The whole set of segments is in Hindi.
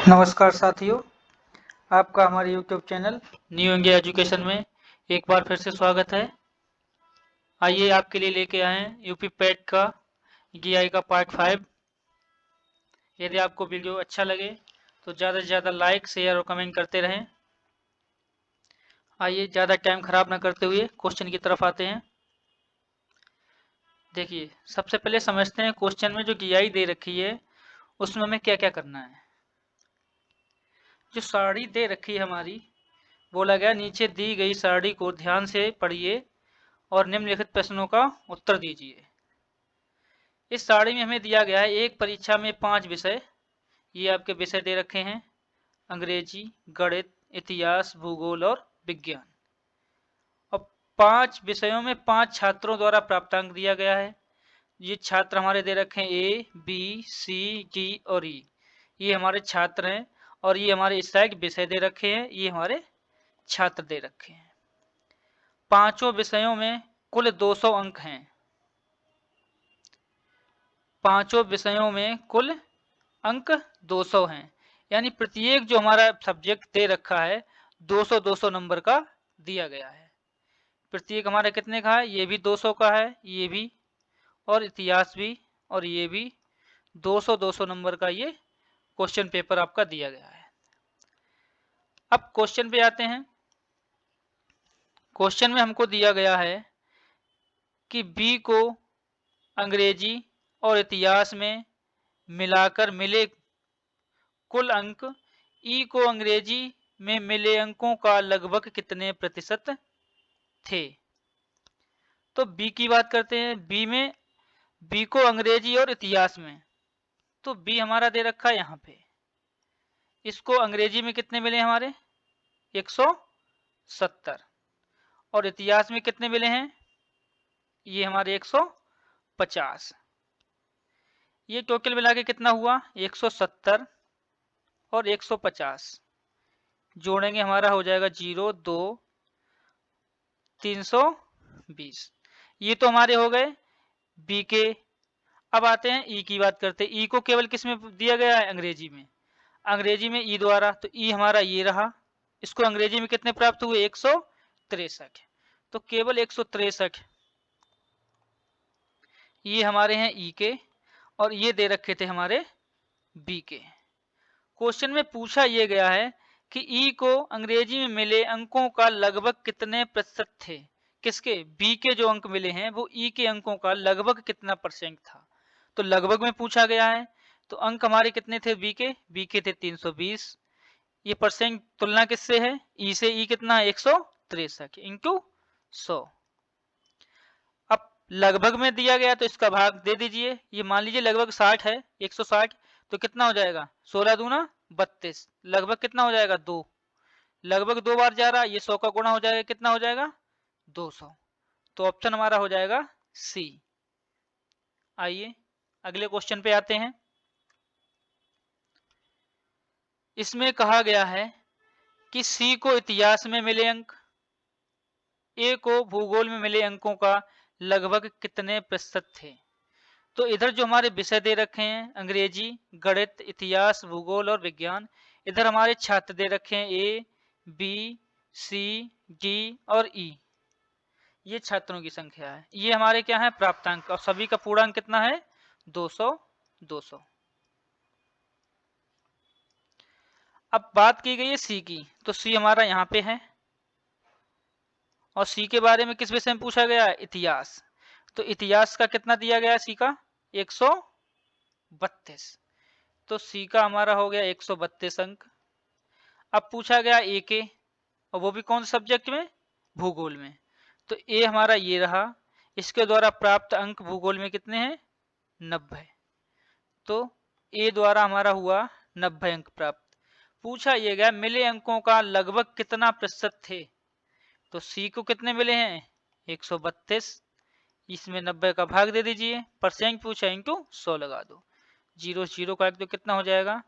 नमस्कार साथियों, आपका हमारे YouTube channel new India education में एक बार फिर से स्वागत है। आइए आपके लिए लेके आए हैं यूपी पैट का GI का पार्ट 5। यदि आपको वीडियो अच्छा लगे तो ज़्यादा से ज़्यादा लाइक, शेयर और कमेंट करते रहें। आइए ज़्यादा टाइम खराब ना करते हुए क्वेश्चन की तरफ आते हैं। देखिए, सबसे पहले समझते हैं क्वेश्चन में जो GI दे रखी है उसमें हमें क्या क्या करना है। जो सारणी दे रखी है हमारी, बोला गया नीचे दी गई सारणी को ध्यान से पढ़िए और निम्नलिखित प्रश्नों का उत्तर दीजिए। इस सारणी में हमें दिया गया है एक परीक्षा में 5 विषय। ये आपके विषय दे रखे हैं: अंग्रेजी, गणित, इतिहास, भूगोल और विज्ञान। और 5 विषयों में 5 छात्रों द्वारा प्राप्तांक दिया गया है। ये छात्र हमारे दे रखे हैं A, B, C, D और E। ये हमारे छात्र हैं और ये हमारे इस साइड विषय दे रखे हैं, ये हमारे छात्र दे रखे हैं। पांचों विषयों में कुल 200 अंक हैं। पांचों विषयों में कुल अंक 200 हैं, यानी प्रत्येक जो हमारा सब्जेक्ट दे रखा है 200-200 नंबर का दिया गया है। प्रत्येक हमारा कितने का है? ये भी 200 का है, ये भी, और इतिहास भी, और ये भी 200-200 नंबर का ये क्वेश्चन पेपर आपका दिया गया है। अब क्वेश्चन पे आते हैं। क्वेश्चन में हमको दिया गया है कि बी को अंग्रेजी और इतिहास में मिलाकर मिले कुल अंक ई को अंग्रेजी में मिले अंकों का लगभग कितने प्रतिशत थे। तो बी की बात करते हैं। बी को अंग्रेजी और इतिहास में, तो बी हमारा दे रखा है यहाँ पे। इसको अंग्रेजी में कितने मिले हमारे? 170। और इतिहास में कितने मिले हैं? ये हमारे 150। ये टोटल मिला के कितना हुआ? 170 और 150 जोड़ेंगे हमारा हो जाएगा 0, 2, 320। ये तो हमारे हो गए बी के। अब आते हैं ई की बात करते हैं। ई को केवल किस में दिया गया है? अंग्रेजी में। अंग्रेजी में ई द्वारा, तो ई हमारा ये रहा। इसको अंग्रेजी में कितने प्राप्त हुए? 163। तो केवल 163 ये हमारे हैं ई के, और ये दे रखे थे हमारे बी के। क्वेश्चन में पूछा ये गया है कि ई को अंग्रेजी में मिले अंकों का लगभग कितने प्रतिशत थे। किसके? बी के जो अंक मिले हैं वो ई के अंकों का लगभग कितना परसेंट था। तो लगभग में पूछा गया है, तो अंक हमारे कितने थे बी के? बी के थे 320। ये परसेंट तुलना किससे है? ई से। ई कितना है? 163 इंटू 100। अब लगभग में दिया गया तो इसका भाग दे दीजिए। ये मान लीजिए लगभग 60 है, 160, तो कितना हो जाएगा? 16 दूना 32। लगभग कितना हो जाएगा? 2। लगभग 2 बार जा रहा है, ये 100 का गुणा हो जाएगा, कितना हो जाएगा? 200। तो ऑप्शन हमारा हो जाएगा सी। आइए अगले क्वेश्चन पे आते हैं। इसमें कहा गया है कि सी को इतिहास में मिले अंक, ए को भूगोल में मिले अंकों का लगभग कितने प्रतिशत थे। तो इधर जो हमारे विषय दे रखे हैं अंग्रेजी, गणित, इतिहास, भूगोल और विज्ञान, इधर हमारे छात्र दे रखे हैं ए, बी, सी, डी और ई। ये छात्रों की संख्या है। ये हमारे क्या है? प्राप्तांक। और सभी का पूर्णांक कितना है? 200, 200। अब बात की गई है सी की, तो सी हमारा यहाँ पे है। और सी के बारे में किस विषय में पूछा गया है? इतिहास। तो इतिहास का कितना दिया गया है? सी का 132। तो सी का हमारा हो गया 132 अंक। अब पूछा गया ए के, और वो भी कौन से सब्जेक्ट में? भूगोल में। तो ए हमारा ये रहा। इसके द्वारा प्राप्त अंक भूगोल में कितने हैं? 90। तो ए द्वारा हमारा हुआ 90 अंक प्राप्त। पूछा ये गया मिले अंकों का लगभग कितना प्रतिशत थे। तो सी को कितने मिले हैं? 132। इसमें 90 का भाग दे दीजिए। परसेंट पूछा, इंटू 100 लगा दो। 0 0 का एक तो कितना हो जाएगा?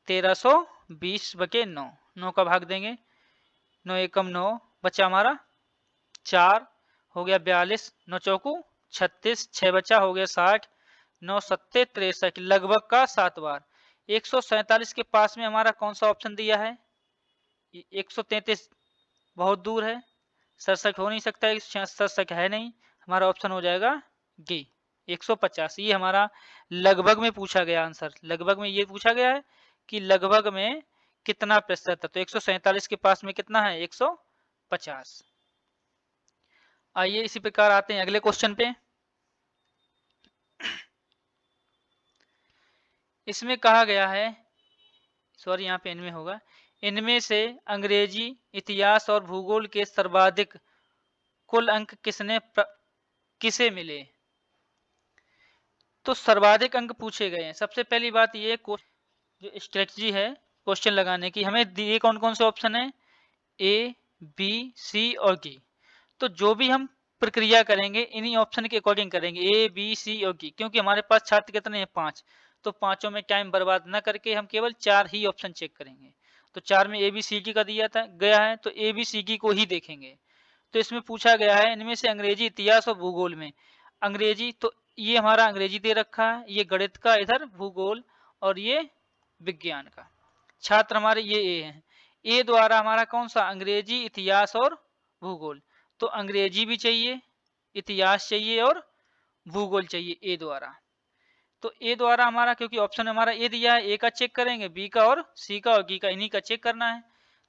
1320/9। 9 का भाग देंगे, 9 एकम 9, बचा हमारा 4, हो गया 42, 9 चौकू 36, 6 बचा, हो गया 60, 9 सत्ते 63। लगभग का 7 बार। 147 के पास में हमारा कौन सा ऑप्शन दिया है? 133 बहुत दूर है, सरसक हो नहीं सकता है, सरसक है नहीं, हमारा ऑप्शन हो जाएगा डी 150। ये हमारा लगभग में पूछा गया आंसर, लगभग में ये पूछा गया है कि लगभग में कितना प्रतिशत है, तो 147 के पास में कितना है? 150। आइए इसी प्रकार आते हैं अगले क्वेश्चन पे। इसमें कहा गया है, सॉरी यहाँ पे इनमें होगा, इनमें से अंग्रेजी, इतिहास और भूगोल के सर्वाधिक कुल अंक किसे मिले? तो सर्वाधिक अंक पूछे गए हैं। सबसे पहली बात ये जो स्ट्रेटजी है क्वेश्चन लगाने की, हमें दिए कौन कौन से ऑप्शन है? ए, बी, सी और डी। तो जो भी हम प्रक्रिया करेंगे इन्हीं ऑप्शन के अकॉर्डिंग करेंगे, ए, बी, सी और डी, क्योंकि हमारे पास छात्र कितने हैं? 5। तो पांचों में टाइम बर्बाद न करके हम केवल 4 ही ऑप्शन चेक करेंगे। तो 4 में ए, बी, सी, डी का दिया था गया है, तो ए, बी, सी, डी को ही देखेंगे। तो इसमें पूछा गया है इनमें से अंग्रेजी, इतिहास और भूगोल में। अंग्रेजी, तो ये हमारा अंग्रेजी दे रखा है, ये गणित का, इधर भूगोल और ये विज्ञान का। छात्र हमारे ये ए हैं। ए द्वारा हमारा कौन सा? अंग्रेजी, इतिहास और भूगोल। तो अंग्रेजी भी चाहिए, इतिहास चाहिए और भूगोल चाहिए ए द्वारा। तो ए द्वारा हमारा, क्योंकि ऑप्शन हमारा ए दिया है, ए का चेक करेंगे, बी का और सी का और डी का, इन्हीं का चेक करना है।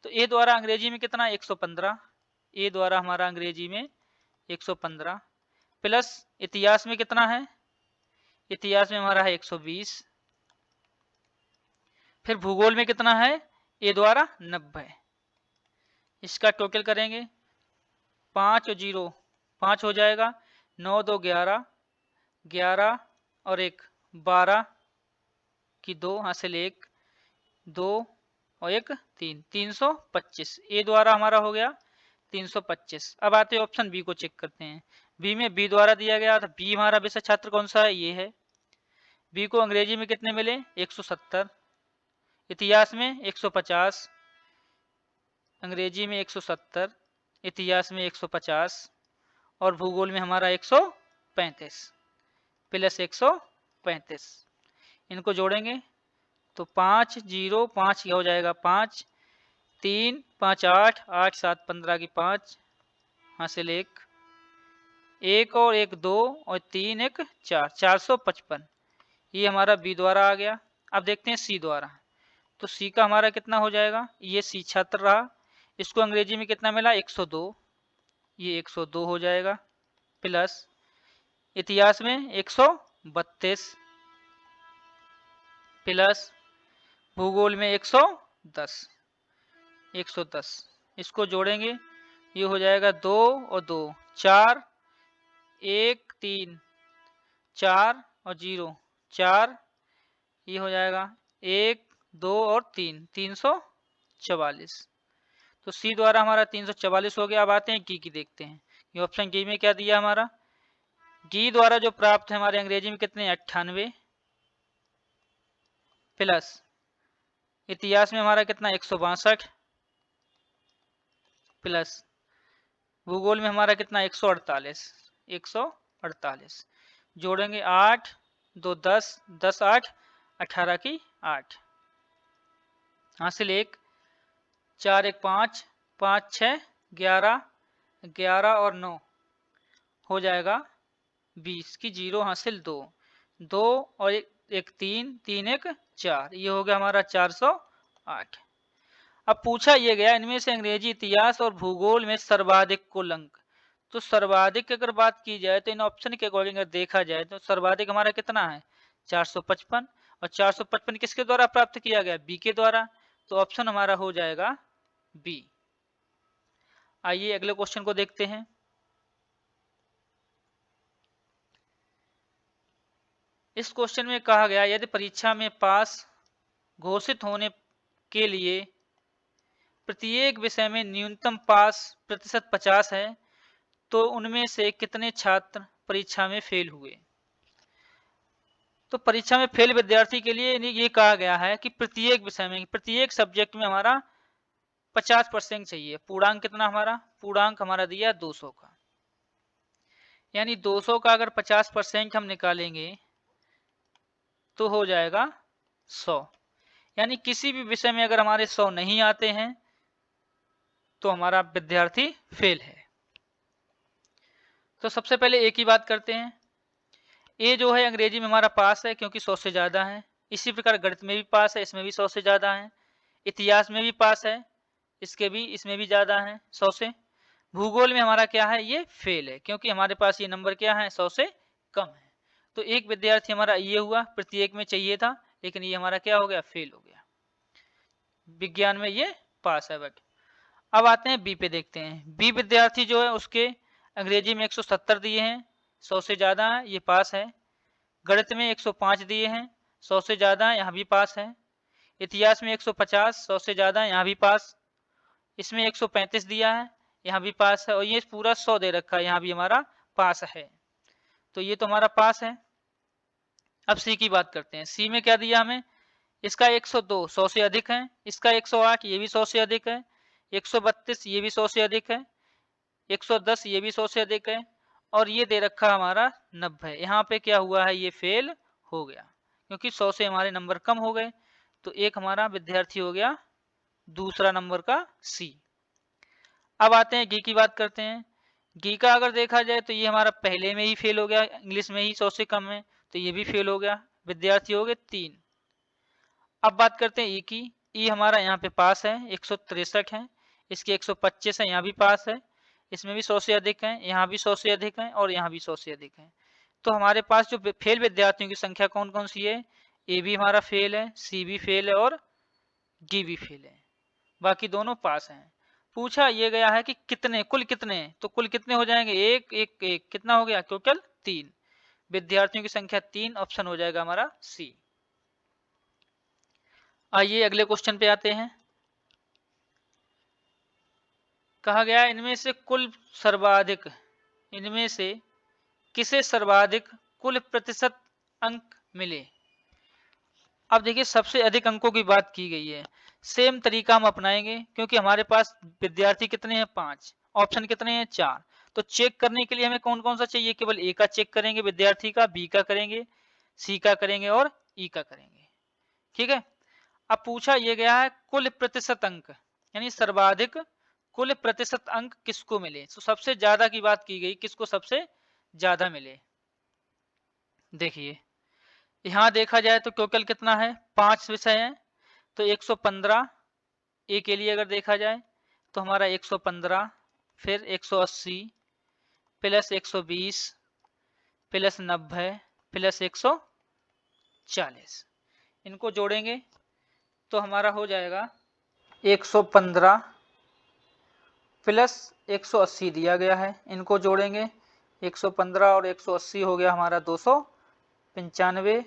तो ए द्वारा अंग्रेजी में कितना? 115। ए द्वारा हमारा अंग्रेजी में 115 प्लस इतिहास में कितना है? इतिहास में हमारा है 120। फिर भूगोल में कितना है? ए द्वारा 90। इसका टोटल करेंगे, 5 और 0 5 हो जाएगा, 9 2 11, 11 और 1 12 की 2 हासिल 1 2 और 1 3, 325। ए द्वारा हमारा हो गया 325। अब आते हैं ऑप्शन बी को चेक करते हैं। बी में बी द्वारा दिया गया था, बी हमारा विषय छात्र कौन सा है? ये है। बी को अंग्रेजी में कितने मिले? 170, इतिहास में 150, अंग्रेजी में 170, इतिहास में 150 और भूगोल में हमारा 135 प्लस 135। इनको जोड़ेंगे तो 5 0 5 हो जाएगा, 5 3 5 8 8 7 15 की 5 हासिल 1 1 और 1 2 और 3 1 4, 455। ये हमारा बी द्वारा आ गया। अब देखते हैं सी द्वारा। तो सी का हमारा कितना हो जाएगा? ये सी छात्र रहा, इसको अंग्रेजी में कितना मिला? 102, ये 102 हो जाएगा प्लस इतिहास में 132 प्लस भूगोल में 110, 110। इसको जोड़ेंगे, ये हो जाएगा 2 और 2 4 1 3 4 और 0 4, ये हो जाएगा 1 2 और 3 344। तो सी द्वारा हमारा 344 हो गया। अब आते हैं डी की देखते हैं, ये ऑप्शन डी में क्या दिया हमारा? डी द्वारा जो प्राप्त है हमारे अंग्रेजी में कितने? 98 प्लस इतिहास में हमारा कितना? 162 प्लस भूगोल में हमारा कितना? 148, 148। जोड़ेंगे 8 2 10 10 8 18 की 8 हासिल 1 4 1 5 5 6 11 11 और 9 हो जाएगा 20 की 0 हासिल 2 2 और 1 3 3 1 4, ये हो गया हमारा 408। अब पूछा ये गया इनमें से अंग्रेजी, इतिहास और भूगोल में सर्वाधिक कुल अंक। तो सर्वाधिक की अगर बात की जाए तो इन ऑप्शन के अकॉर्डिंग अगर देखा जाए तो सर्वाधिक हमारा कितना है? 455। और 455 किसके द्वारा प्राप्त किया गया? बी के द्वारा। तो ऑप्शन हमारा हो जाएगा बी। आइए अगले क्वेश्चन को देखते हैं। इस क्वेश्चन में कहा गया यदि परीक्षा में पास घोषित होने के लिए प्रत्येक विषय में न्यूनतम पास प्रतिशत 50 है तो उनमें से कितने छात्र परीक्षा में फेल हुए? तो परीक्षा में फेल विद्यार्थी के लिए ये कहा गया है कि प्रत्येक विषय में, प्रत्येक सब्जेक्ट में हमारा 50% चाहिए। पूर्णांक कितना हमारा? पूर्णांक हमारा दिया 200 का, यानी 200 का अगर 50% हम निकालेंगे तो हो जाएगा 100। यानी किसी भी विषय में अगर हमारे 100 नहीं आते हैं तो हमारा विद्यार्थी फेल है। तो सबसे पहले ए की बात करते हैं। ए जो है अंग्रेजी में हमारा पास है क्योंकि 100 से ज़्यादा है। इसी प्रकार गणित में भी पास है, इसमें भी 100 से ज़्यादा है। इतिहास में भी पास है, इसमें भी ज़्यादा है 100 से। भूगोल में हमारा क्या है, ये फेल है क्योंकि हमारे पास ये नंबर क्या है, 100 से कम है। तो एक विद्यार्थी हमारा ये हुआ, प्रत्येक में चाहिए था लेकिन ये हमारा क्या हो गया, फेल हो गया। विज्ञान में ये पास है। बट अब आते हैं बी पे, देखते हैं बी विद्यार्थी जो है उसके अंग्रेजी में 170 दिए हैं, 100 से ज़्यादा है, ये पास है। गणित में 105 दिए हैं, 100 से ज़्यादा है, यहाँ भी पास है। इतिहास में 150, 100 से ज़्यादा है, यहाँ भी पास। इसमें 135 दिया है, यहाँ भी पास है। और ये पूरा 100 दे रखा है, यहाँ भी हमारा पास है। तो ये तो हमारा पास है। अब सी की बात करते हैं। सी में क्या दिया हमें, इसका 102 100 से अधिक है, इसका 108 ये भी 100 से अधिक है, 132 ये भी 100 से अधिक है, 110 ये भी 100 से अधिक है, और ये दे रखा हमारा 90। यहाँ पे क्या हुआ है, ये फेल हो गया क्योंकि 100 से हमारे नंबर कम हो गए। तो एक हमारा विद्यार्थी हो गया दूसरा नंबर का सी। अब आते हैं गी की बात करते हैं। गी का अगर देखा जाए तो ये हमारा पहले में ही फेल हो गया, इंग्लिश में ही 100 से कम है, तो ये भी फेल हो गया, विद्यार्थी हो गए 3। अब बात करते हैं ई की। ई हमारा यहाँ पे पास है, 163 है, इसके 125 है, यहाँ भी पास है, इसमें भी 100 से अधिक है, यहाँ भी 100 से अधिक है, और यहाँ भी 100 से अधिक है। तो हमारे पास जो फेल विद्यार्थियों की संख्या कौन कौन सी है, ए भी हमारा फेल है, सी भी फेल है, और डी भी फेल है, बाकी दोनों पास हैं। पूछा ये गया है कि कितने, कुल कितने, तो कुल कितने हो जाएंगे, एक एक एक, कितना हो गया, टोटल 3 विद्यार्थियों की संख्या 3, ऑप्शन हो जाएगा हमारा सी। आइए अगले क्वेश्चन पे आते हैं। कहा गया इनमें से कुल सर्वाधिक, इनमें से किसे सर्वाधिक कुल प्रतिशत अंक मिले। अब देखिए सबसे अधिक अंकों की बात की गई है, सेम तरीका हम अपनाएंगे क्योंकि हमारे पास विद्यार्थी कितने हैं, 5, ऑप्शन कितने हैं, 4। तो चेक करने के लिए हमें कौन कौन सा चाहिए, केवल ए का चेक करेंगे विद्यार्थी का, बी का करेंगे, सी का करेंगे, और ई का करेंगे। ठीक है। अब पूछा यह गया है कुल प्रतिशत अंक, यानी सर्वाधिक कुल प्रतिशत अंक किसको मिले। तो सबसे ज्यादा की बात की गई, किसको सबसे ज्यादा मिले। देखिए यहां देखा जाए तो टोटल कितना है, 5 विषय है, तो 115 ए के लिए अगर देखा जाए तो हमारा 115, फिर 180 प्लस 120 प्लस 90 प्लस 140, इनको जोड़ेंगे तो हमारा हो जाएगा 115 प्लस 180 दिया गया है, इनको जोड़ेंगे 115 और 180 हो गया हमारा 295,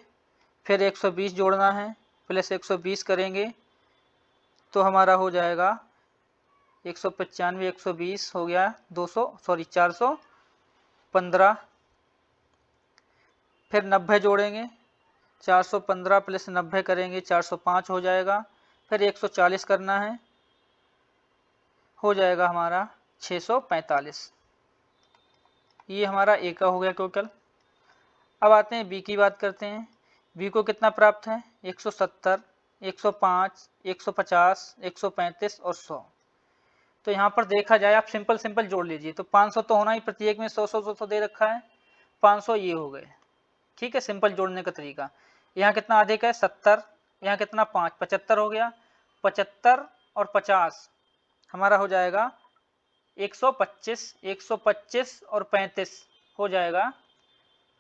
फिर 120 जोड़ना है, प्लस 120 करेंगे तो हमारा हो जाएगा 195 120 हो गया 415, फिर 90 जोड़ेंगे, 415 प्लस 90 करेंगे 405 हो जाएगा, फिर 140 करना है, हो जाएगा हमारा 645। ये हमारा ए का हो गया टोटल। अब आते हैं बी की बात करते हैं। बी को कितना प्राप्त है, 170, 105, 150, 135 और 100। तो यहाँ पर देखा जाए आप सिंपल जोड़ लीजिए, तो 500 तो होना ही, प्रत्येक में 100 दे रखा है, 500 ये हो गए। ठीक है, सिंपल जोड़ने का तरीका। यहाँ कितना अधिक है, 70, यहाँ कितना 5, 75 हो गया, 75 और 50 हमारा हो जाएगा 125, 125 और 35 हो जाएगा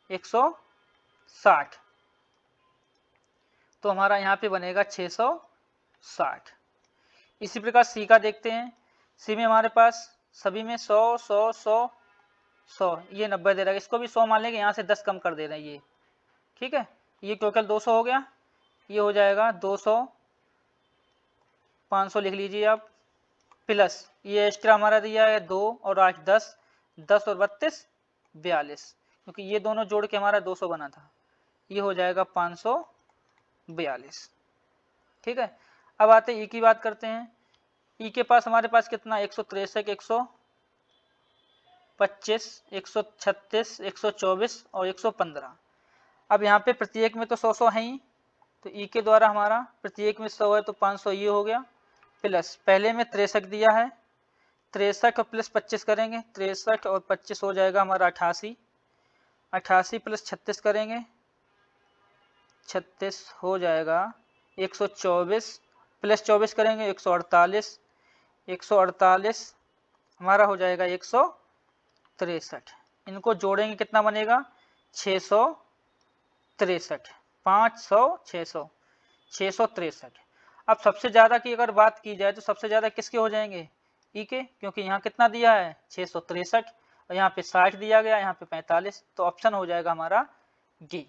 160, तो हमारा यहाँ पे बनेगा 660। इसी प्रकार सी का देखते हैं। सी में हमारे पास सभी में 100 100 100 100, ये 90 दे रहा है, इसको भी 100 मान लेंगे, यहाँ से 10 कम कर दे रहे हैं ये। ठीक है, ये टोटल 200 हो गया, ये हो जाएगा 200, 500 लिख लीजिए आप, प्लस ये एक्स्ट्रा हमारा दिया है 2 और 8 10, 10 और 32 42, क्योंकि ये दोनों जोड़ के हमारा 200 बना था, ये हो जाएगा 542। ठीक है। अब आते हैं ई की बात करते हैं। ई के पास हमारे पास कितना, 163, 125, 136, 124 और 115। अब यहाँ पे प्रत्येक में तो 100 है ही, तो ई के द्वारा हमारा प्रत्येक में 100 है तो 500 ये हो गया, प्लस पहले में 63 दिया है, 63 और प्लस 25 करेंगे, 63 और 25 हो जाएगा हमारा 88, 88 प्लस 36 करेंगे, 36 हो जाएगा 124, प्लस 24 करेंगे 148, 148 हमारा हो जाएगा 163। इनको जोड़ेंगे कितना बनेगा 663, 500 600 663। अब सबसे ज़्यादा की अगर बात की जाए तो सबसे ज़्यादा किसके हो जाएंगे ई के, क्योंकि यहाँ कितना दिया है 663 और यहाँ पे 60 दिया गया, यहाँ पे 45, तो ऑप्शन हो जाएगा हमारा डी।